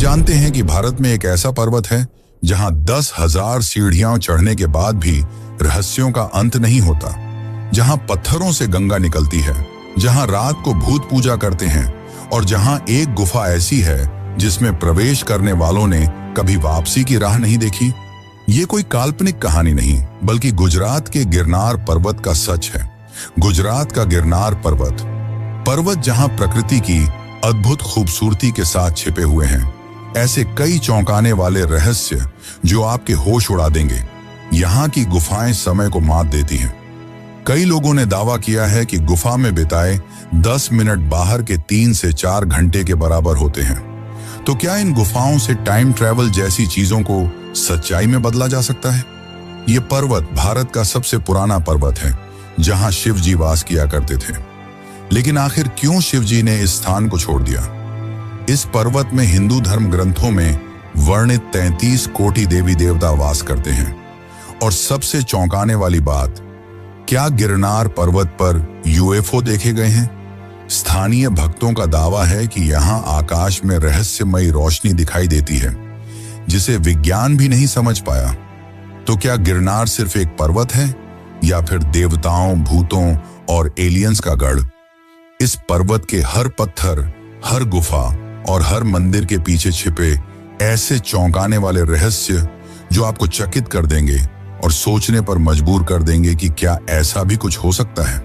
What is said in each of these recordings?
जानते हैं कि भारत में एक ऐसा पर्वत है जहां 10,000 सीढ़ियां चढ़ने के बाद भी रहस्यों का अंत नहीं होता, जहां पत्थरों से गंगा निकलती है, जहां रात को भूत पूजा करते हैं और जहां एक गुफा ऐसी है जिसमें प्रवेश करने वालों ने कभी वापसी की राह नहीं देखी। ये कोई काल्पनिक कहानी नहीं, बल्कि गुजरात के गिरनार पर्वत का सच है। गुजरात का गिरनार पर्वत जहां प्रकृति की अद्भुत खूबसूरती के साथ छिपे हुए हैं ऐसे कई चौंकाने वाले रहस्य जो आपके होश उड़ा देंगे। यहाँ की गुफाएं समय को मात देती हैं। कई लोगों ने दावा किया है कि गुफा में बिताए 10 मिनट बाहर के 3 से 4 घंटे के बराबर होते हैं। तो क्या इन गुफाओं से टाइम ट्रैवल जैसी चीजों को सच्चाई में बदला जा सकता है? ये पर्वत भारत का सबसे पुराना पर्वत है जहां शिव जी वास किया करते थे। लेकिन आखिर क्यों शिव जी ने इस स्थान को छोड़ दिया? इस पर्वत में हिंदू धर्म ग्रंथों में वर्णित 33 कोटि देवी देवता वास करते हैं। और सबसे चौंकाने वाली बात, क्या गिरनार पर्वत पर यूएफओ देखे गए हैं? स्थानीय भक्तों का दावा है कि यहाँ आकाश में रहस्यमयी रोशनी दिखाई देती है जिसे विज्ञान भी नहीं समझ पाया। तो क्या गिरनार सिर्फ एक पर्वत है या फिर देवताओं, भूतों और एलियंस का गढ़? इस पर्वत के हर पत्थर, हर गुफा और हर मंदिर के पीछे छिपे ऐसे चौंकाने वाले रहस्य जो आपको चकित कर देंगे और सोचने पर मजबूर कर देंगे कि क्या ऐसा भी कुछ हो सकता है।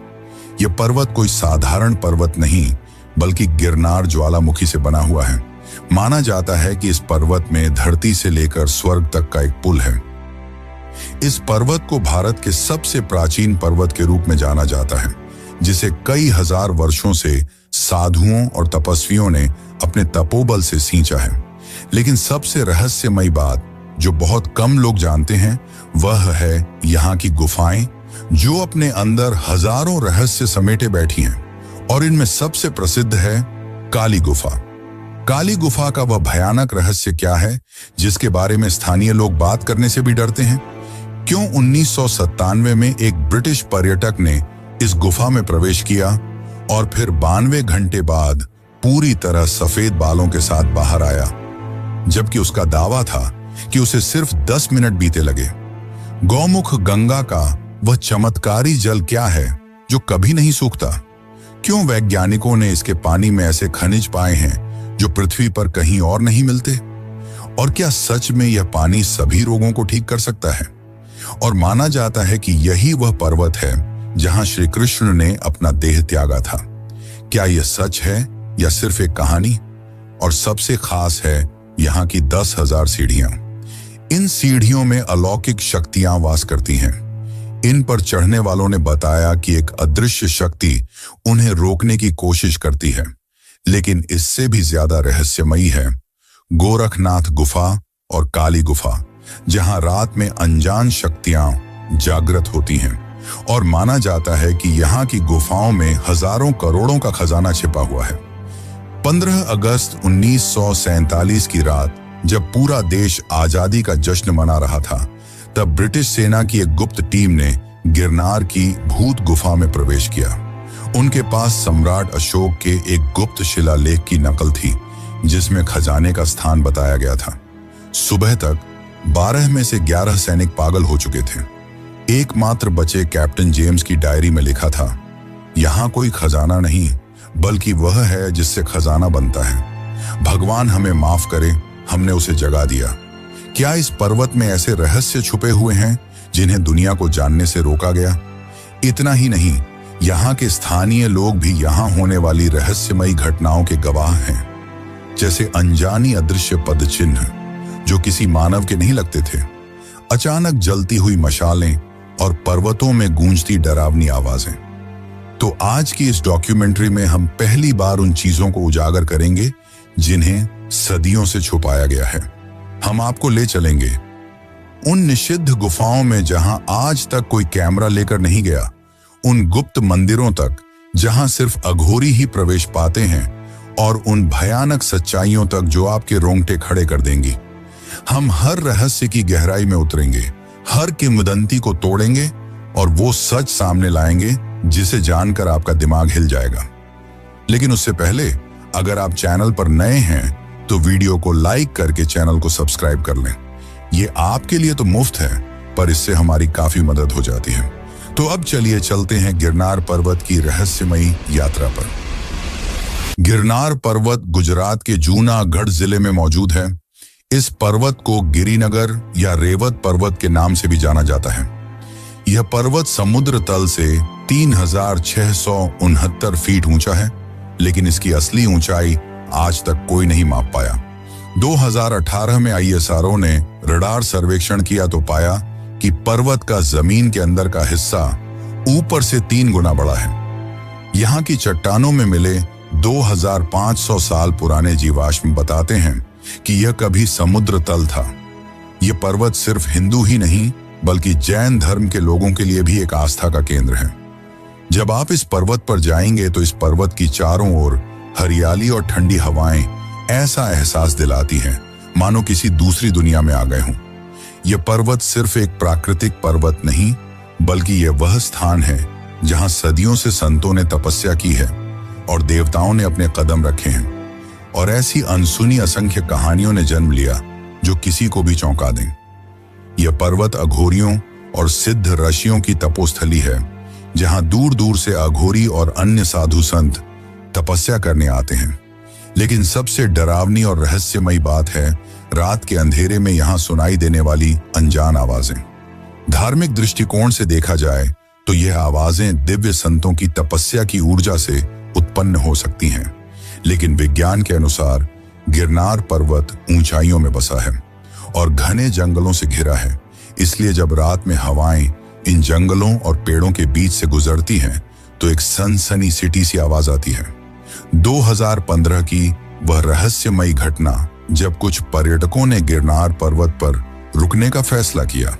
यह पर्वत कोई साधारण पर्वत नहीं, बल्कि गिरनार ज्वालामुखी से बना हुआ है। माना जाता है कि इस पर्वत में धरती से लेकर स्वर्ग तक का एक पुल है। इस पर्वत को भारत के सबसे प्राचीन पर्वत के रूप में जाना जाता है, जिसे कई हजार वर्षों से साधुओं और तपस्वियों ने अपने तपोबल से सींचा है। लेकिन सबसे रहस्यमयी बात जो बहुत कम लोग जानते हैं वह है यहाँ की गुफाएं, जो अपने अंदर हजारों रहस्य समेटे बैठी हैं। और इनमें सबसे प्रसिद्ध है काली गुफा। काली गुफा का वह भयानक रहस्य क्या है जिसके बारे में स्थानीय लोग बात करने से भी डरते हैं? क्यों 1997 में एक ब्रिटिश पर्यटक ने इस गुफा में प्रवेश किया और फिर 92 घंटे बाद पूरी तरह सफेद बालों के साथ बाहर आया, जबकि उसका दावा था कि उसे सिर्फ 10 मिनट बीते लगे? गौमुख गंगा का वह चमत्कारी जल क्या है जो कभी नहीं सूखता? क्यों वैज्ञानिकों ने इसके पानी में ऐसे खनिज पाए हैं जो पृथ्वी पर कहीं और नहीं मिलते? और क्या सच में यह पानी सभी रोगों को ठीक कर सकता है? और माना जाता है कि यही वह पर्वत है जहां श्री कृष्ण ने अपना देह त्यागा था। क्या यह सच है या सिर्फ एक कहानी? और सबसे खास है यहाँ की 10,000 सीढ़ियां। इन सीढ़ियों में अलौकिक शक्तियां वास करती हैं। इन पर चढ़ने वालों ने बताया कि एक अदृश्य शक्ति उन्हें रोकने की कोशिश करती है। लेकिन इससे भी ज्यादा रहस्यमयी है गोरखनाथ गुफा और काली गुफा, जहां रात में अनजान शक्तियां जागृत होती हैं। और माना जाता है कि यहाँ की गुफाओं में हजारों करोड़ों का खजाना छिपा हुआ है। 15 अगस्त 1947 की रात जब पूरा देश आजादी का जश्न मना रहा था, तब ब्रिटिश सेना की एक गुप्त टीम ने गिरनार की भूत गुफा में प्रवेश किया। उनके पास सम्राट अशोक के एक गुप्त शिलालेख की नकल थी जिसमें खजाने का स्थान बताया गया था। सुबह तक 12 में से 11 सैनिक पागल हो चुके थे। एकमात्र बचे कैप्टन जेम्स की डायरी में लिखा था, यहाँ कोई खजाना नहीं बल्कि वह है जिससे खजाना बनता है। भगवान हमें माफ करे, हमने उसे जगा दिया। क्या इस पर्वत में ऐसे रहस्य छुपे हुए हैं जिन्हें दुनिया को जानने से रोका गया? इतना ही नहीं, यहाँ के स्थानीय लोग भी यहाँ होने वाली रहस्यमयी घटनाओं के गवाह हैं। जैसे अनजानी अदृश्य पद चिन्ह जो किसी मानव के नहीं लगते थे, अचानक जलती हुई मशालें और पर्वतों में गूंजती डरावनी आवाजें। तो आज की इस डॉक्यूमेंट्री में हम पहली बार उन चीजों को उजागर करेंगे जिन्हें सदियों से छुपाया गया है। हम आपको ले चलेंगे उन निषिद्ध गुफाओं में जहां आज तक कोई कैमरा लेकर नहीं गया, उन गुप्त मंदिरों तक जहां सिर्फ अघोरी ही प्रवेश पाते हैं, और उन भयानक सच्चाइयों तक जो आपके रोंगटे खड़े कर देंगी। हम हर रहस्य की गहराई में उतरेंगे, हर किंवदंती को तोड़ेंगे और वो सच सामने लाएंगे जिसे जानकर आपका दिमाग हिल जाएगा। लेकिन उससे पहले अगर आप चैनल पर नए हैं तो वीडियो को लाइक करके चैनल को सब्सक्राइब कर लें। ये आपके लिए तो मुफ्त है, पर इससे हमारी काफी मदद हो जाती है। तो अब चलिए चलते हैं गिरनार पर्वत की रहस्यमयी यात्रा पर। गिरनार पर्वत गुजरात के जूनागढ़ जिले में मौजूद है। इस पर्वत को गिरिनगर या रेवत पर्वत के नाम से भी जाना जाता है। यह पर्वत समुद्र तल से 3669 फीट ऊंचा है, लेकिन इसकी असली ऊंचाई आज तक कोई नहीं माप पाया। 2018 में ISRO ने रडार सर्वेक्षण किया तो पाया कि पर्वत का जमीन के अंदर का हिस्सा ऊपर से 3 गुना बड़ा है। यहाँ की चट्टानों में मिले 2500 साल पुराने जीवाश्म बताते हैं कि यह कभी समुद्र तल था। यह पर्वत सिर्फ हिंदू ही नहीं बल्कि जैन धर्म के लोगों के लिए भी एक आस्था का केंद्र है। जब आप इस पर्वत पर जाएंगे तो इस पर्वत की चारों ओर हरियाली और ठंडी हवाएं ऐसा एहसास दिलाती हैं मानो किसी दूसरी दुनिया में आ गए हों। यह पर्वत सिर्फ एक प्राकृतिक पर्वत नहीं बल्कि यह वह स्थान है जहां सदियों से संतों ने तपस्या की है और देवताओं ने अपने कदम रखे हैं, और ऐसी अनसुनी असंख्य कहानियों ने जन्म लिया जो किसी को भी चौंका दें। यह पर्वत अघोरियों और सिद्ध ऋषियों की तपोस्थली है, जहां दूर दूर से अघोरी और अन्य साधु संत तपस्या करने आते हैं। लेकिन सबसे डरावनी और रहस्यमयी बात है रात के अंधेरे में यहां सुनाई देने वाली अनजान आवाजें। धार्मिक दृष्टिकोण से देखा जाए तो यह आवाजें दिव्य संतों की तपस्या की ऊर्जा से उत्पन्न हो सकती हैं, लेकिन विज्ञान के अनुसार गिरनार पर्वत ऊंचाइयों में बसा है और घने जंगलों से घिरा है। इसलिए जब रात में हवाएं इन जंगलों और पेड़ों के बीच से गुजरती हैं तो एक सनसनी सिटी सी आवाज आती है। 2015 की वह रहस्यमयी घटना जब कुछ पर्यटकों ने गिरनार पर्वत पर रुकने का फैसला किया।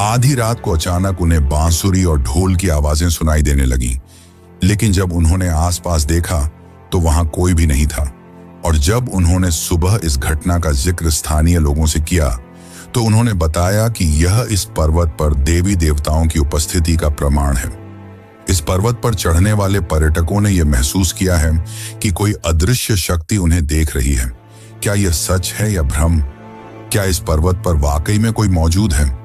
आधी रात को अचानक उन्हें बांसुरी और ढोल की आवाजें सुनाई देने लगीं, लेकिन जब उन्होंने आसपास देखा तो वहां कोई भी नहीं था। और जब उन्होंने सुबह इस घटना का जिक्र स्थानीय लोगों से किया तो उन्होंने बताया कि यह इस पर्वत पर देवी देवताओं की उपस्थिति का प्रमाण है। इस पर्वत पर चढ़ने वाले पर्यटकों ने यह महसूस किया है कि कोई अदृश्य शक्ति उन्हें देख रही है। क्या यह सच है या भ्रम? क्या इस पर्वत पर वाकई में कोई मौजूद है?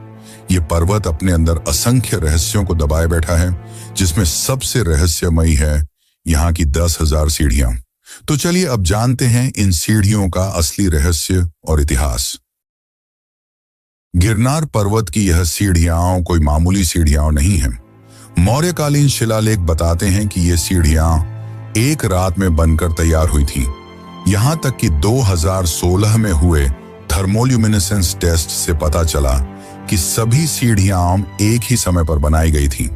यह पर्वत अपने अंदर असंख्य रहस्यों को दबाए बैठा है, जिसमें सबसे रहस्यमयी है यहाँ की 10,000 सीढ़ियां। तो चलिए अब जानते हैं इन सीढ़ियों का असली रहस्य और इतिहास। गिरनार पर्वत की यह सीढ़ियां कोई मामूली सीढ़ियां नहीं हैं। मौर्यकालीन शिलालेख बताते हैं कि ये सीढ़ियां एक रात में बनकर तैयार हुई थीं। यहां तक कि 2016 में हुए थर्मोल्यूमिनेसेंस टेस्ट से पता चला कि सभी सीढ़ियां एक ही समय पर बनाई गई थीं,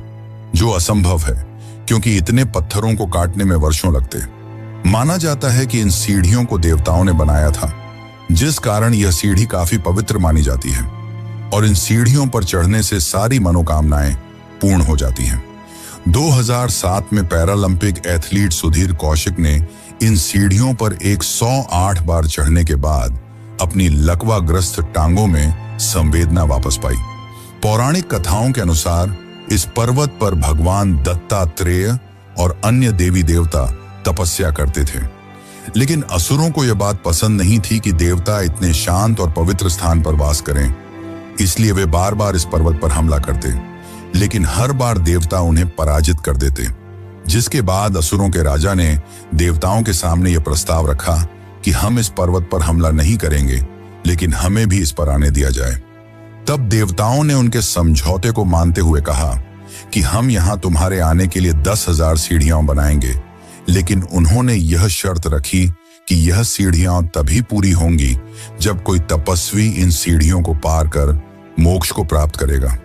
जो असंभव है क्योंकि इतने पत्थरों को काटने में वर्षों लगते। माना जाता है कि इन सीढ़ियों को देवताओं ने बनाया था, जिस कारण यह सीढ़ी काफी पवित्र मानी जाती है और इन सीढ़ियों पर चढ़ने से सारी मनोकामनाएं पूर्ण हो जाती हैं। 2007 में पैरालंपिक एथलीट सुधीर कौशिक ने इन सीढ़ियों पर 108 बार चढ़ने के बाद अपनी लकवाग्रस्त टांगों में संवेदना वापस पाई। पौराणिक कथाओं के अनुसार इस पर्वत पर भगवान दत्तात्रेय और अन्य देवी देवता तपस्या करते थे, लेकिन असुरों को यह बात पसंद नहीं थी कि देवता इतने शांत और पवित्र स्थान पर वास करें। इसलिए वे बार बार इस पर्वत पर हमला करते, लेकिन हर बार देवता उन्हें पराजित कर देते, जिसके बाद असुरों के राजा ने देवताओं के सामने यह प्रस्ताव रखा कि हम इस पर्वत पर हमला नहीं करेंगे, लेकिन हमें भी इस पर आने दिया जाए। तब देवताओं ने उनके समझौते को मानते हुए कहा कि हम यहाँ तुम्हारे आने के लिए 10,000 सीढ़ियां बनाएंगे, लेकिन उन्होंने यह शर्त रखी कि यह सीढ़ियां तभी पूरी होंगी जब कोई तपस्वी इन सीढ़ियों को पार कर मोक्ष को प्राप्त करेगा।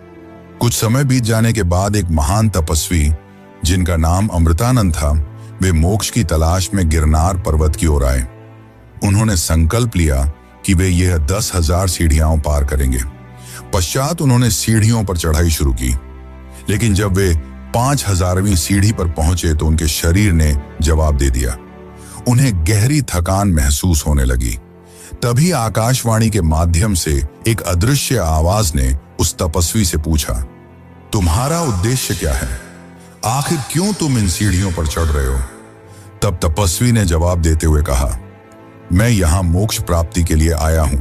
कुछ समय बीत जाने के बाद एक महान तपस्वी जिनका नाम अमृतानंद था, वे मोक्ष की तलाश में गिरनार पर्वत की ओर आए। उन्होंने संकल्प लिया कि वे यह 10,000 सीढ़ियां पार करेंगे। पश्चात उन्होंने सीढ़ियों पर चढ़ाई शुरू की, लेकिन जब वे 5,000वीं सीढ़ी पर पहुंचे तो उनके शरीर ने जवाब दे दिया। उन्हें गहरी थकान महसूस होने लगी। तभी आकाशवाणी के माध्यम से एक अदृश्य आवाज ने उस तपस्वी से पूछा, तुम्हारा उद्देश्य क्या है? आखिर क्यों तुम इन सीढ़ियों पर चढ़ रहे हो? तब तपस्वी ने जवाब देते हुए कहा, मैं यहां मोक्ष प्राप्ति के लिए आया हूं।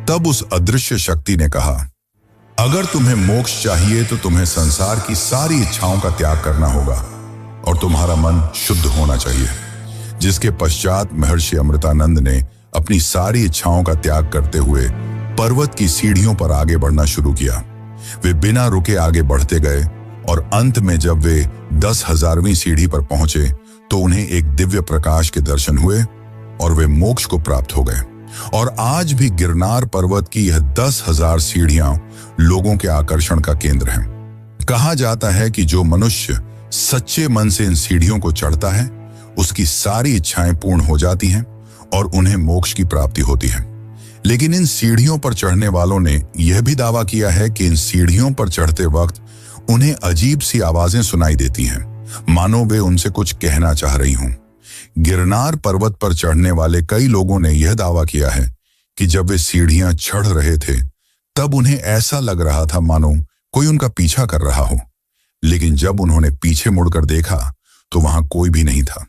तब उस अदृश्य शक्ति ने कहा, अगर तुम्हें मोक्ष चाहिए तो तुम्हें संसार की सारी इच्छाओं का त्याग करना होगा और तुम्हारा मन शुद्ध होना चाहिए। जिसके पश्चात महर्षि अमृतानंद ने अपनी सारी इच्छाओं का त्याग करते हुए पर्वत की सीढ़ियों पर आगे बढ़ना शुरू किया। वे बिना रुके आगे बढ़ते गए और अंत में जब वे 10,000वीं सीढ़ी पर पहुंचे तो उन्हें एक दिव्य प्रकाश के दर्शन हुए और वे मोक्ष को प्राप्त हो गए। और आज भी गिरनार पर्वत की यह 10,000 सीढ़ियां लोगों के आकर्षण का केंद्र हैं। कहा जाता है कि जो मनुष्य सच्चे मन से इन सीढ़ियों को चढ़ता है उसकी सारी इच्छाएं पूर्ण हो जाती हैं और उन्हें मोक्ष की प्राप्ति होती है। लेकिन इन सीढ़ियों पर चढ़ने वालों ने यह भी दावा किया है कि इन सीढ़ियों पर चढ़ते वक्त उन्हें अजीब सी आवाजें सुनाई देती हैं, मानो वे उनसे कुछ कहना चाह रही हों। गिरनार पर्वत पर चढ़ने वाले कई लोगों ने यह दावा किया है कि जब वे सीढ़ियां चढ़ रहे थे तब उन्हें ऐसा लग रहा था मानो कोई उनका पीछा कर रहा हो, लेकिन जब उन्होंने पीछे मुड़कर देखा तो वहां कोई भी नहीं था।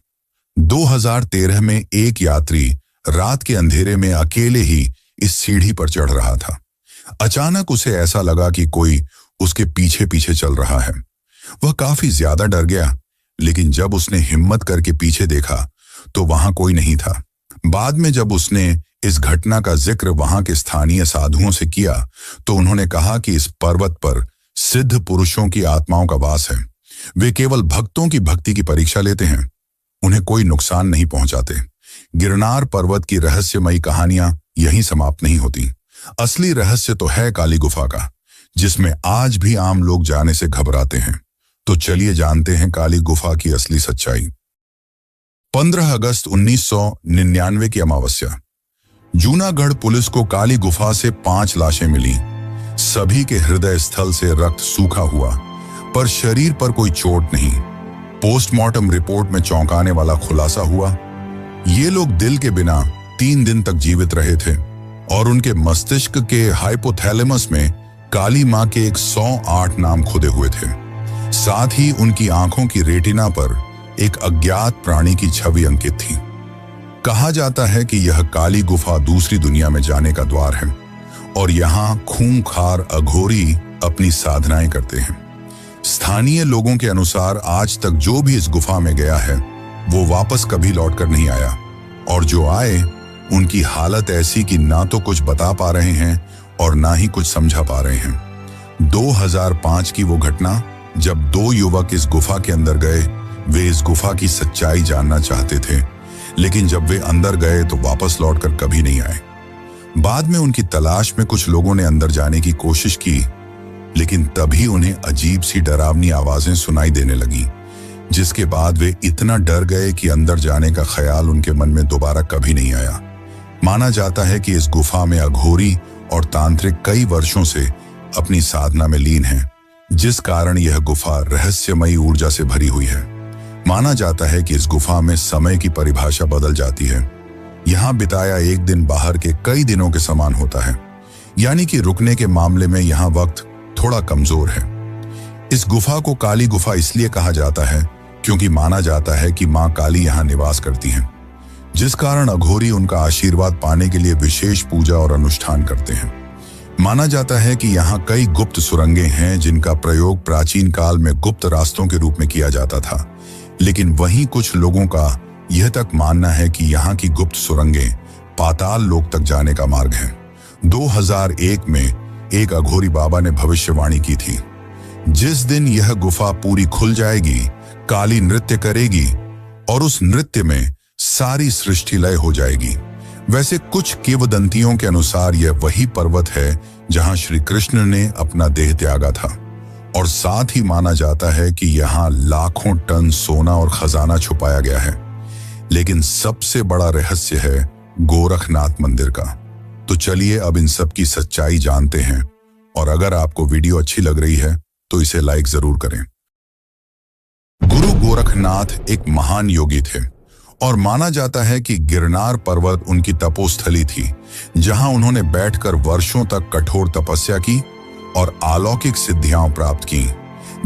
2013 में एक यात्री रात के अंधेरे में अकेले ही इस सीढ़ी पर चढ़ रहा था। अचानक उसे ऐसा लगा कि कोई उसके पीछे पीछे चल रहा है। वह काफी ज्यादा डर गया, लेकिन जब उसने हिम्मत करके पीछे देखा तो वहां कोई नहीं था। बाद में जब उसने इस घटना का जिक्र वहां के स्थानीय साधुओं से किया तो उन्होंने कहा कि इस पर्वत पर सिद्ध पुरुषों की आत्माओं का वास है। वे केवल भक्तों की भक्ति की परीक्षा लेते हैं, उन्हें कोई नुकसान नहीं पहुंचाते। गिरनार पर्वत की रहस्यमयी कहानियां यहीं समाप्त नहीं होती। असली रहस्य तो है काली गुफा का, जिसमें आज भी आम लोग जाने से घबराते हैं। तो चलिए जानते हैं काली गुफा की असली सच्चाई। 15 अगस्त 1999 की अमावस्या, जूनागढ़ पुलिस को काली गुफा से 5 लाशें मिली। सभी के हृदय स्थल से रक्त सूखा हुआ, पर शरीर पर कोई चोट नहीं। पोस्टमार्टम रिपोर्ट में चौंकाने वाला खुलासा हुआ, ये लोग दिल के बिना 3 दिन तक जीवित रहे थे और उनके मस्तिष्क के हाइपोथैलेमस में काली मां के 108 नाम खुदे हुए थे। साथ ही उनकी आंखों की रेटिना पर एक अज्ञात प्राणी की छवि अंकित थी। कहा जाता है कि यह काली गुफा दूसरी दुनिया में जाने का द्वार है और यहाँ खूंखार अघोरी अपनी साधनाएं करते हैं। स्थानीय लोगों के अनुसार आज तक जो भी इस गुफा में गया है वो वापस कभी लौटकर नहीं आया, और जो आए उनकी हालत ऐसी कि ना तो कुछ बता पा रहे हैं और ना ही कुछ समझा पा रहे हैं। 2005 की वो घटना जब 2 युवक इस गुफा के अंदर गए। वे इस गुफा की सच्चाई जानना चाहते थे, लेकिन जब वे अंदर गए तो वापस लौटकर कभी नहीं आए। बाद में उनकी तलाश में कुछ लोगों ने अंदर जाने की कोशिश की, लेकिन तभी उन्हें अजीब सी डरावनी आवाजें सुनाई देने लगीं, जिसके बाद वे इतना डर गए कि अंदर जाने का ख्याल उनके मन में दोबारा कभी नहीं आया। माना जाता है कि इस गुफा में अघोरी और तांत्रिक कई वर्षों से अपनी साधना में लीन हैं, जिस कारण यह गुफा रहस्यमयी ऊर्जा से भरी हुई है। माना जाता है कि इस गुफा में समय की परिभाषा बदल जाती है। यहाँ बिताया एक दिन बाहर के कई दिनों के समान होता है, यानी कि रुकने के मामले में यहाँ वक्त थोड़ा कमजोर है। इस गुफा को काली गुफा इसलिए कहा जाता है क्योंकि माना जाता है कि मां काली यहाँ निवास करती हैं, जिस कारण अघोरी उनका आशीर्वाद पाने के लिए विशेष पूजा और अनुष्ठान करते हैं। माना जाता है कि यहाँ कई गुप्त सुरंगें हैं जिनका प्रयोग प्राचीन काल में गुप्त रास्तों के रूप में किया जाता था, लेकिन वहीं कुछ लोगों का यह तक मानना है कि यहाँ की गुप्त सुरंगें पाताल लोक तक जाने का मार्ग है। 2001 में एक अघोरी बाबा ने भविष्यवाणी की थी, जिस दिन यह गुफा पूरी खुल जाएगी, काली नृत्य करेगी और उस नृत्य में सारी सृष्टि लय हो जाएगी। वैसे कुछ किंवदंतियों के अनुसार यह वही पर्वत है जहां श्री कृष्ण ने अपना देह त्यागा था, और साथ ही माना जाता है कि यहाँ लाखों टन सोना और खजाना छुपाया गया है। लेकिन सबसे बड़ा रहस्य है गोरखनाथ मंदिर का। तो चलिए अब इन सब की सच्चाई जानते हैं, और अगर आपको वीडियो अच्छी लग रही है तो इसे लाइक जरूर करें। गुरु गोरखनाथ एक महान योगी थे और माना जाता है कि गिरनार पर्वत उनकी तपोस्थली थी, जहां उन्होंने बैठकर वर्षों तक कठोर तपस्या की और अलौकिक सिद्धियां प्राप्त की,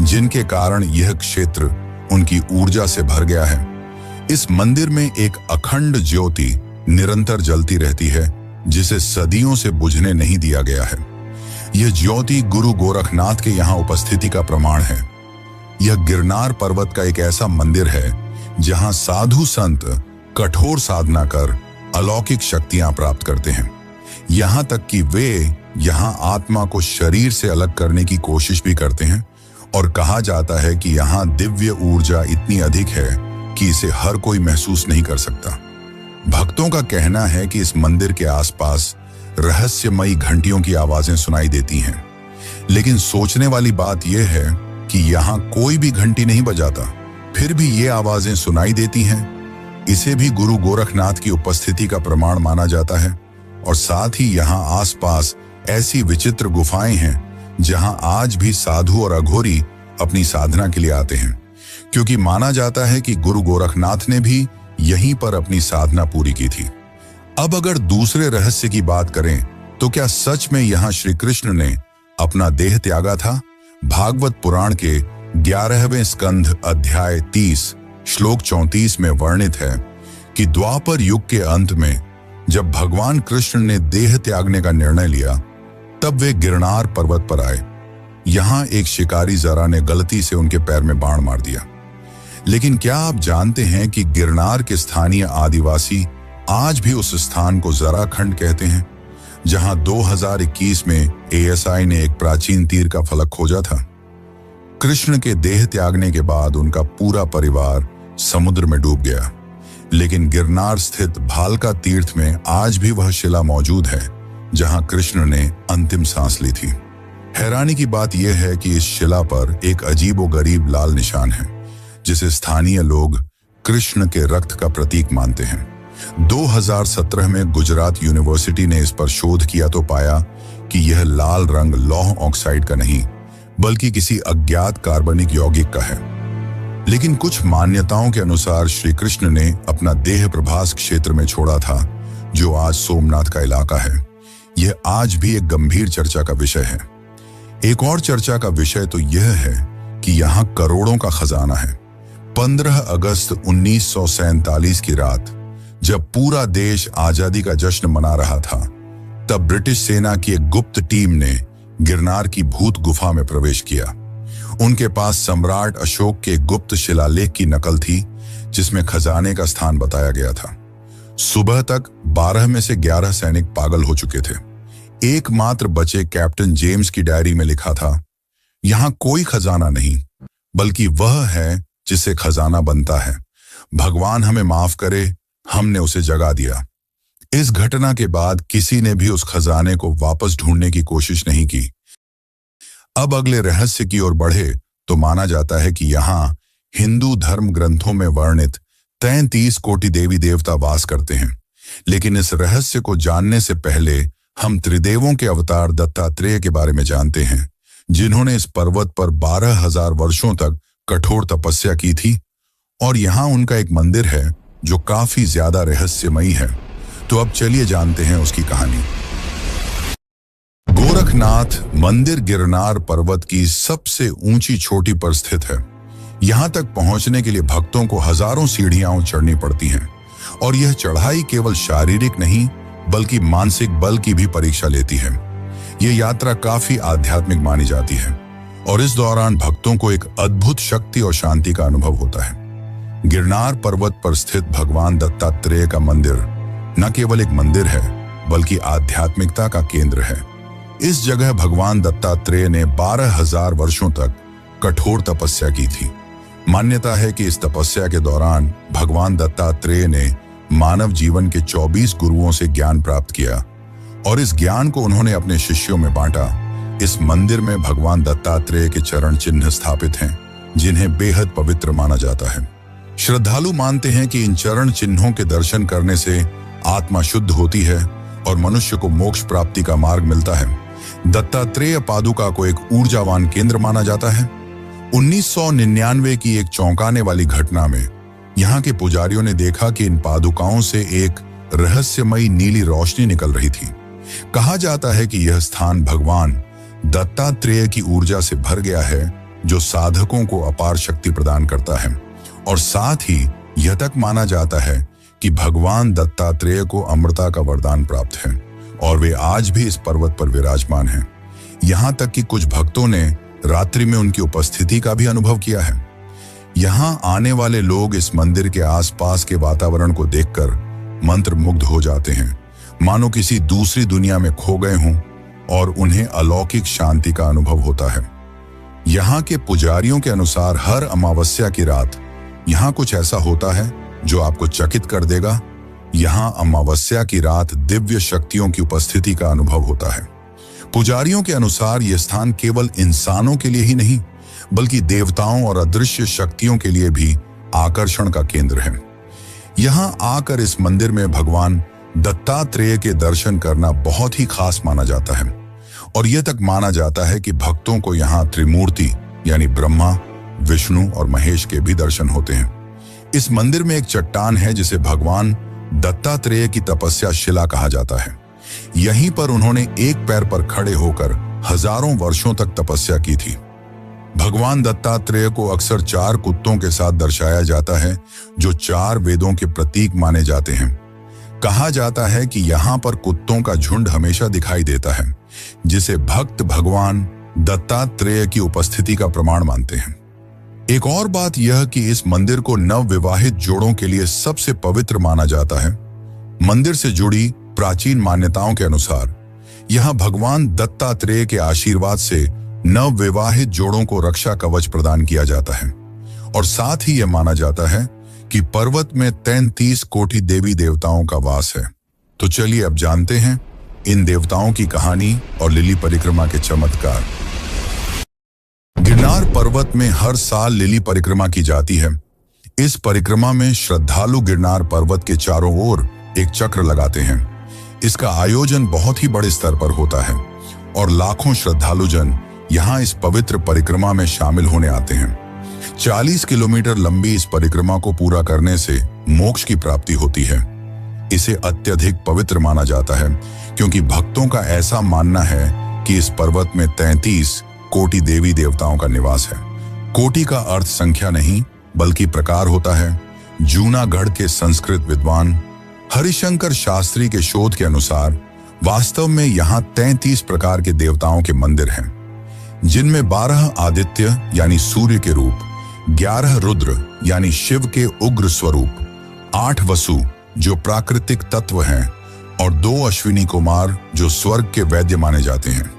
जिनके कारण यह क्षेत्र उनकी ऊर्जा से भर गया है। इस मंदिर में एक अखंड ज्योति निरंतर जलती रहती है, जिसे सदियों से बुझने नहीं दिया गया है। यह ज्योति गुरु गोरखनाथ के यहाँ उपस्थिति का प्रमाण है। यह गिरनार पर्वत का एक ऐसा मंदिर है जहां साधु संत कठोर साधना कर अलौकिक शक्तियां प्राप्त करते हैं। यहां तक कि वे यहां आत्मा को शरीर से अलग करने की कोशिश भी करते हैं, और कहा जाता है कि यहां दिव्य ऊर्जा इतनी अधिक है कि इसे हर कोई महसूस नहीं कर सकता। भक्तों का कहना है कि इस मंदिर के आसपास रहस्यमयी घंटियों की आवाजें सुनाई देती हैं, लेकिन सोचने वाली बात यह है कि यहाँ कोई भी घंटी नहीं बजाता, फिर भी ये आवाजें सुनाई देती हैं। इसे भी गुरु गोरखनाथ की उपस्थिति का प्रमाण माना जाता है। और साथ ही यहाँ आसपास ऐसी विचित्र गुफाएं हैं जहाँ आज भी साधु और अघोरी अपनी साधना के लिए आते हैं, क्योंकि माना जाता है कि गुरु गोरखनाथ ने भी यहीं पर अपनी साधना पूरी की थी। अब अगर दूसरे रहस्य की बात करें तो क्या सच में यहाँ श्री कृष्ण ने अपना देह त्यागा था? भागवत पुराण के 11वें स्कंध अध्याय 30 श्लोक 34 में वर्णित है कि द्वापर युग के अंत में जब भगवान कृष्ण ने देह त्यागने का निर्णय लिया, तब वे गिरनार पर्वत पर आए। यहाँ एक शिकारी जरा ने गलती से उनके पैर में बाण मार दिया। लेकिन क्या आप जानते हैं कि गिरनार के स्थानीय आदिवासी आज भी उस स्थान को जराखंड कहते हैं, जहां 2021 में ASI ने एक प्राचीन तीर का फलक खोजा था। कृष्ण के देह त्यागने के बाद उनका पूरा परिवार समुद्र में डूब गया, लेकिन गिरनार स्थित भालका तीर्थ में आज भी वह शिला मौजूद है जहां कृष्ण ने अंतिम सांस ली थी। हैरानी की बात यह है कि इस शिला पर एक अजीबोगरीब लाल निशान है, जिसे स्थानीय लोग कृष्ण के रक्त का प्रतीक मानते हैं। 2017 में गुजरात यूनिवर्सिटी ने इस पर शोध किया तो पाया कि यह लाल रंग लौह ऑक्साइड का नहीं, बल्कि किसी अज्ञात कार्बनिक यौगिक का है। लेकिन कुछ मान्यताओं के अनुसार श्री कृष्ण ने अपना देह प्रभास क्षेत्र में छोड़ा था, जो आज सोमनाथ का इलाका है। यह आज भी एक गंभीर चर्चा का विषय है। एक और चर्चा का विषय तो यह है कि यहाँ करोड़ों का खजाना है। 15 अगस्त 1947 की रात, जब पूरा देश आजादी का जश्न मना रहा था, तब ब्रिटिश सेना की एक गुप्त टीम ने गिरनार की भूत गुफा में प्रवेश किया। उनके पास सम्राट अशोक के गुप्त शिलालेख की नकल थी, जिसमें खजाने का स्थान बताया गया था। सुबह तक 12 में से 11 सैनिक पागल हो चुके थे। एकमात्र बचे कैप्टन जेम्स की डायरी में लिखा था, यहाँ कोई खजाना नहीं, बल्कि वह है जिससे खजाना बनता है। भगवान हमें माफ करे, हमने उसे जगा दिया। इस घटना के बाद किसी ने भी उस खजाने को वापस ढूंढने की कोशिश नहीं की। अब अगले रहस्य की ओर बढ़े तो माना जाता है कि यहाँ हिंदू धर्म ग्रंथों में वर्णित 33 कोटि देवी देवता वास करते हैं। लेकिन इस रहस्य को जानने से पहले हम त्रिदेवों के अवतार दत्तात्रेय के बारे में जानते हैं, जिन्होंने इस पर्वत पर 12,000 वर्षों तक कठोर तपस्या की थी। और यहाँ उनका एक मंदिर है जो काफी ज्यादा रहस्यमयी है। तो अब चलिए जानते हैं उसकी कहानी। गोरखनाथ मंदिर गिरनार पर्वत की सबसे ऊंची चोटी पर स्थित है। यहां तक पहुंचने के लिए भक्तों को हजारों सीढ़ियां चढ़नी पड़ती हैं, और यह चढ़ाई केवल शारीरिक नहीं बल्कि मानसिक बल की भी परीक्षा लेती है। यह यात्रा काफी आध्यात्मिक मानी जाती है, और इस दौरान भक्तों को एक अद्भुत शक्ति और शांति का अनुभव होता है। गिरनार पर्वत पर स्थित भगवान दत्तात्रेय का मंदिर न केवल एक मंदिर है, बल्कि आध्यात्मिकता का केंद्र है। इस जगह भगवान दत्तात्रेय ने 12,000 वर्षों तक कठोर तपस्या की थी। मान्यता है कि इस तपस्या के दौरान भगवान दत्तात्रेय ने मानव जीवन के 24 गुरुओं से ज्ञान प्राप्त किया, और इस ज्ञान को उन्होंने अपने शिष्यों में बांटा। इस मंदिर में भगवान दत्तात्रेय के चरण चिन्ह स्थापित हैं, जिन्हें बेहद पवित्र माना जाता है। श्रद्धालु मानते हैं कि इन चरण चिन्हों के दर्शन करने से आत्मा शुद्ध होती है और मनुष्य को मोक्ष प्राप्ति का मार्ग मिलता है। दत्तात्रेय पादुका को एक ऊर्जावान केंद्र माना जाता है। 1999 की एक चौंकाने वाली घटना में यहाँ के पुजारियों ने देखा कि इन पादुकाओं से एक रहस्यमयी नीली रोशनी निकल रही थी। कहा जाता है कि यह स्थान भगवान दत्तात्रेय की ऊर्जा से भर गया है, जो साधकों को अपार शक्ति प्रदान करता है। और साथ ही यह तक माना जाता है कि भगवान दत्तात्रेय को अमरता का वरदान प्राप्त है और वे आज भी इस पर्वत पर विराजमान हैं। यहाँ तक कि कुछ भक्तों ने रात्रि में उनकी उपस्थिति का भी अनुभव किया है। यहाँ आने वाले लोग इस मंदिर के आसपास के वातावरण को देखकर मंत्रमुग्ध हो जाते हैं, मानो किसी दूसरी दुनिया में खो गए हों और उन्हें अलौकिक शांति का अनुभव होता है। यहाँ के पुजारियों के अनुसार हर अमावस्या की रात यहाँ कुछ ऐसा होता है जो आपको चकित कर देगा। यहाँ अमावस्या की रात दिव्य शक्तियों की उपस्थिति का अनुभव होता है। पुजारियों के अनुसार यह स्थान केवल इंसानों के लिए ही नहीं बल्कि देवताओं और अदृश्य शक्तियों के लिए भी आकर्षण का केंद्र है। यहाँ आकर इस मंदिर में भगवान दत्तात्रेय के दर्शन करना बहुत ही खास माना जाता है और यह तक माना जाता है कि भक्तों को यहाँ त्रिमूर्ति यानी ब्रह्मा, विष्णु और महेश के भी दर्शन होते हैं। इस मंदिर में एक चट्टान है जिसे भगवान दत्तात्रेय की तपस्या शिला कहा जाता है। यहीं पर उन्होंने एक पैर पर खड़े होकर हजारों वर्षों तक तपस्या की थी। भगवान दत्तात्रेय को अक्सर 4 कुत्तों के साथ दर्शाया जाता है जो 4 वेदों के प्रतीक माने जाते हैं। कहा जाता है कि यहाँ पर कुत्तों का झुंड हमेशा दिखाई देता है, जिसे भक्त भगवान दत्तात्रेय की उपस्थिति का प्रमाण मानते हैं। एक और बात यह कि इस मंदिर को नवविवाहित जोड़ों के लिए सबसे पवित्र माना जाता है। मंदिर से जुड़ी प्राचीन मान्यताओं के अनुसार यहाँ भगवान दत्तात्रेय के आशीर्वाद से नवविवाहित जोड़ों को रक्षा कवच प्रदान किया जाता है और साथ ही यह माना जाता है कि पर्वत में 33 कोटि देवी देवताओं का वास है। तो चलिए अब जानते हैं इन देवताओं की कहानी और लिली परिक्रमा के चमत्कार। गिरनार पर्वत में हर साल लिली परिक्रमा की जाती है। इस परिक्रमा में श्रद्धालु गिरनार पर्वत के चारों ओर एक चक्र लगाते हैं। इसका आयोजन बहुत ही बड़े स्तर पर होता है और लाखों श्रद्धालुजन यहाँ इस पवित्र परिक्रमा में शामिल होने आते हैं। 40 किलोमीटर लंबी इस परिक्रमा को पूरा करने से मोक्ष की प्राप्ति होती है। इसे अत्यधिक पवित्र माना जाता है क्योंकि भक्तों का ऐसा मानना है कि इस पर्वत में 33 कोटि देवी देवताओं का निवास है। कोटि का अर्थ संख्या नहीं बल्कि प्रकार होता है। जूनागढ़ के संस्कृत विद्वान हरिशंकर शास्त्री के शोध के अनुसार वास्तव में यहाँ 33 प्रकार के देवताओं के मंदिर हैं, जिनमें 12 आदित्य यानी सूर्य के रूप, 11 रुद्र यानी शिव के उग्र स्वरूप, 8 वसु जो प्राकृतिक तत्व हैं और 2 अश्विनी कुमार जो स्वर्ग के वैद्य माने जाते हैं।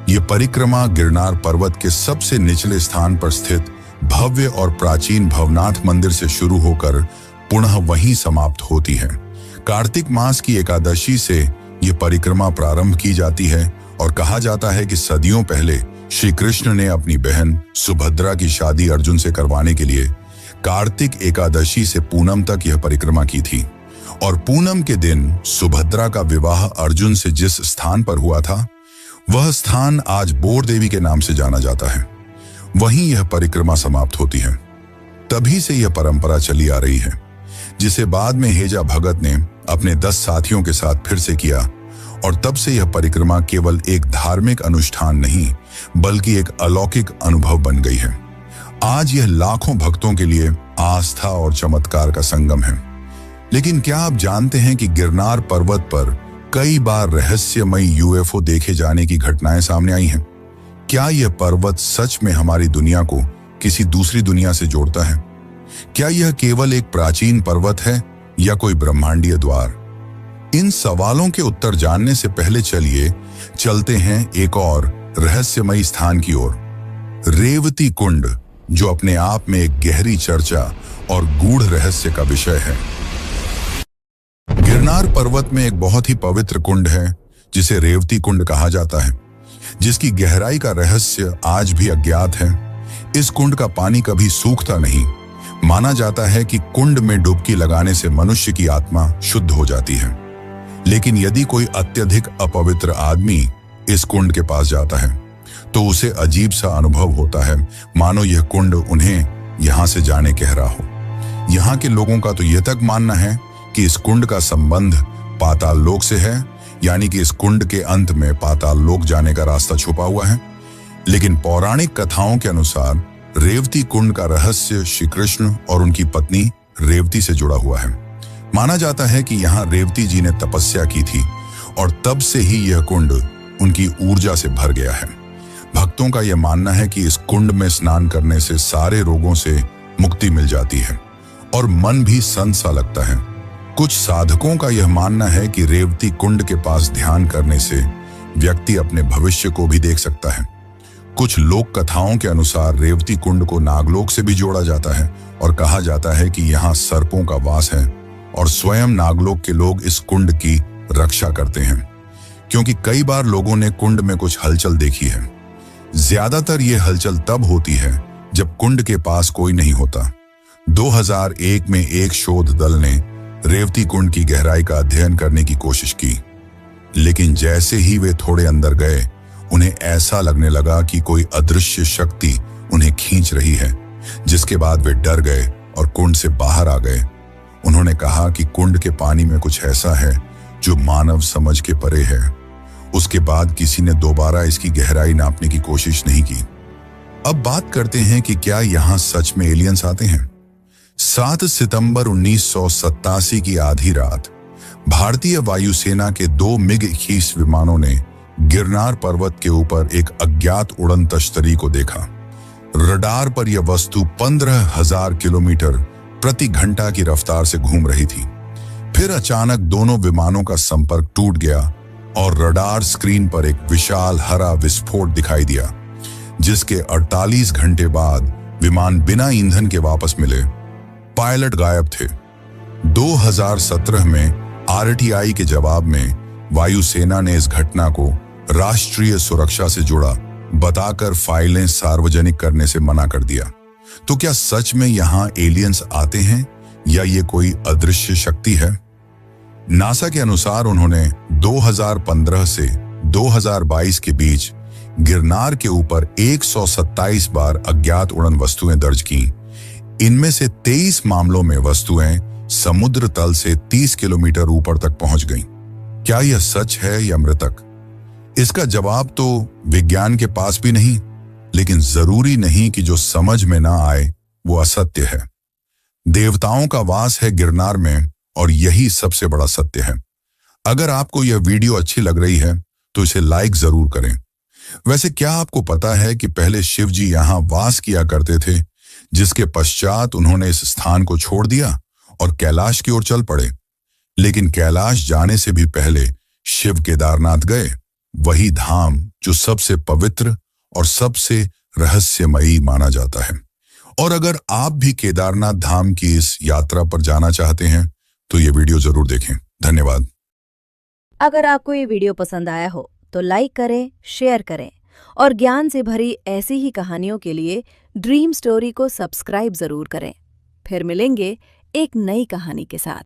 ये परिक्रमा गिरनार पर्वत के सबसे निचले स्थान पर स्थित भव्य और प्राचीन भवनाथ मंदिर से शुरू होकर पुनः वहीं समाप्त होती है। कार्तिक मास की एकादशी से ये परिक्रमा प्रारंभ की जाती है और कहा जाता है कि सदियों पहले श्री कृष्ण ने अपनी बहन सुभद्रा की शादी अर्जुन से करवाने के लिए कार्तिक एकादशी से पूनम तक यह परिक्रमा की थी और पूनम के दिन सुभद्रा का विवाह अर्जुन से जिस स्थान पर हुआ था वह स्थान आज बोर देवी के नाम से जाना जाता है। वहीं यह परिक्रमा समाप्त होती है। तभी से यह परंपरा चली आ रही है, जिसे बाद में हेजा भगत ने अपने 10 साथियों के साथ फिर से किया और तब से यह परिक्रमा केवल एक धार्मिक अनुष्ठान नहीं बल्कि एक अलौकिक अनुभव बन गई है। आज यह लाखों भक्तों के लिए आस्था और चमत्कार का संगम है। लेकिन क्या आप जानते हैं कि गिरनार पर्वत पर कई बार रहस्यमयी यूएफओ देखे जाने की घटनाएं सामने आई हैं? क्या यह पर्वत सच में हमारी दुनिया को किसी दूसरी दुनिया से जोड़ता है? क्या यह केवल एक प्राचीन पर्वत है या कोई ब्रह्मांडीय द्वार? इन सवालों के उत्तर जानने से पहले चलिए चलते हैं एक और रहस्यमयी स्थान की ओर, रेवती कुंड, जो अपने आप में एक गहरी चर्चा और गूढ़ रहस्य का विषय है। गिरनार पर्वत में एक बहुत ही पवित्र कुंड है जिसे रेवती कुंड कहा जाता है, जिसकी गहराई का रहस्य आज भी अज्ञात है। इस कुंड का पानी कभी सूखता नहीं। माना जाता है कि कुंड में डुबकी लगाने से मनुष्य की आत्मा शुद्ध हो जाती है। लेकिन यदि कोई अत्यधिक अपवित्र आदमी इस कुंड के पास जाता है तो उसे अजीब सा अनुभव होता है, मानो यह कुंड उन्हें यहाँ से जाने कह रहा हो। यहाँ के लोगों का तो यह तक मानना है कि इस कुंड का संबंध पाताल लोक से है, यानी कि इस कुंड के अंत में पाताल लोक जाने का रास्ता छुपा हुआ है। लेकिन पौराणिक कथाओं के अनुसार रेवती कुंड का रहस्य श्री कृष्ण और उनकी पत्नी रेवती से जुड़ा हुआ है। माना जाता है कि यहाँ रेवती जी ने तपस्या की थी और तब से ही यह कुंड उनकी ऊर्जा से भर गया है। भक्तों का यह मानना है कि इस कुंड में स्नान करने से सारे रोगों से मुक्ति मिल जाती है और मन भी शांत सा लगता है। कुछ साधकों का यह मानना है कि रेवती कुंड के पास ध्यान करने से व्यक्ति अपने भविष्य को भी देख सकता है। कुछ लोक कथाओं के अनुसार रेवती कुंड को नागलोक से भी जोड़ा जाता है और कहा जाता है कि यहाँ सर्पों का वास है और स्वयं नागलोक के लोग इस कुंड की रक्षा करते हैं, क्योंकि कई बार लोगों ने कुंड में कुछ हलचल देखी है। ज्यादातर ये हलचल तब होती है जब कुंड के पास कोई नहीं होता। 2001 में एक शोध दल ने रेवती कुंड की गहराई का अध्ययन करने की कोशिश की, लेकिन जैसे ही वे थोड़े अंदर गए उन्हें ऐसा लगने लगा कि कोई अदृश्य शक्ति उन्हें खींच रही है, जिसके बाद वे डर गए और कुंड से बाहर आ गए। उन्होंने कहा कि कुंड के पानी में कुछ ऐसा है जो मानव समझ के परे है। उसके बाद किसी ने दोबारा इसकी गहराई नापने की कोशिश नहीं की। अब बात करते हैं कि क्या यहाँ सच में एलियंस आते हैं। 7 सितंबर 1987 की आधी रात भारतीय वायुसेना के 2 MiG-21 विमानों ने गिरनार पर्वत के ऊपर एक अज्ञात उड़न तश्तरी को देखा। रडार पर यह वस्तु 15,000 किलोमीटर प्रति घंटा की रफ्तार से घूम रही थी। फिर अचानक दोनों विमानों का संपर्क टूट गया और रडार स्क्रीन पर एक विशाल हरा विस्फोट दिखाई दिया, जिसके 48 घंटे बाद विमान बिना ईंधन के वापस मिले। पायलट गायब थे। 2017 में RTI के जवाब में वायुसेना ने इस घटना को राष्ट्रीय सुरक्षा से जुड़ा बताकर फाइलें सार्वजनिक करने से मना कर दिया। तो क्या सच में यहाँ एलियंस आते हैं या ये कोई अदृश्य शक्ति है? नासा के अनुसार उन्होंने 2015 से 2022 के बीच गिरनार के ऊपर 127 बार अज्ञात उड़न वस्तुएं दर्ज की। इनमें से 23 मामलों में वस्तुएं समुद्र तल से 30 किलोमीटर ऊपर तक पहुंच गईं। क्या यह सच है या मृतक? इसका जवाब तो विज्ञान के पास भी नहीं, लेकिन जरूरी नहीं कि जो समझ में ना आए वो असत्य है। देवताओं का वास है गिरनार में और यही सबसे बड़ा सत्य है। अगर आपको यह वीडियो अच्छी लग रही है तो इसे लाइक जरूर करें। वैसे क्या आपको पता है कि पहले शिव जी यहाँ वास किया करते थे, जिसके पश्चात उन्होंने इस स्थान को छोड़ दिया और कैलाश की ओर चल पड़े। लेकिन कैलाश जाने से भी पहले शिव केदारनाथ गए, वही धाम जो सबसे पवित्र और सबसे रहस्यमयी माना जाता है। और अगर आप भी केदारनाथ धाम की इस यात्रा पर जाना चाहते हैं तो ये वीडियो जरूर देखें। धन्यवाद। अगर आपको ये वीडियो पसंद आया हो तो लाइक करें, शेयर करें और ज्ञान से भरी ऐसी ही कहानियों के लिए ड्रीम स्टोरी को सब्सक्राइब जरूर करें। फिर मिलेंगे एक नई कहानी के साथ।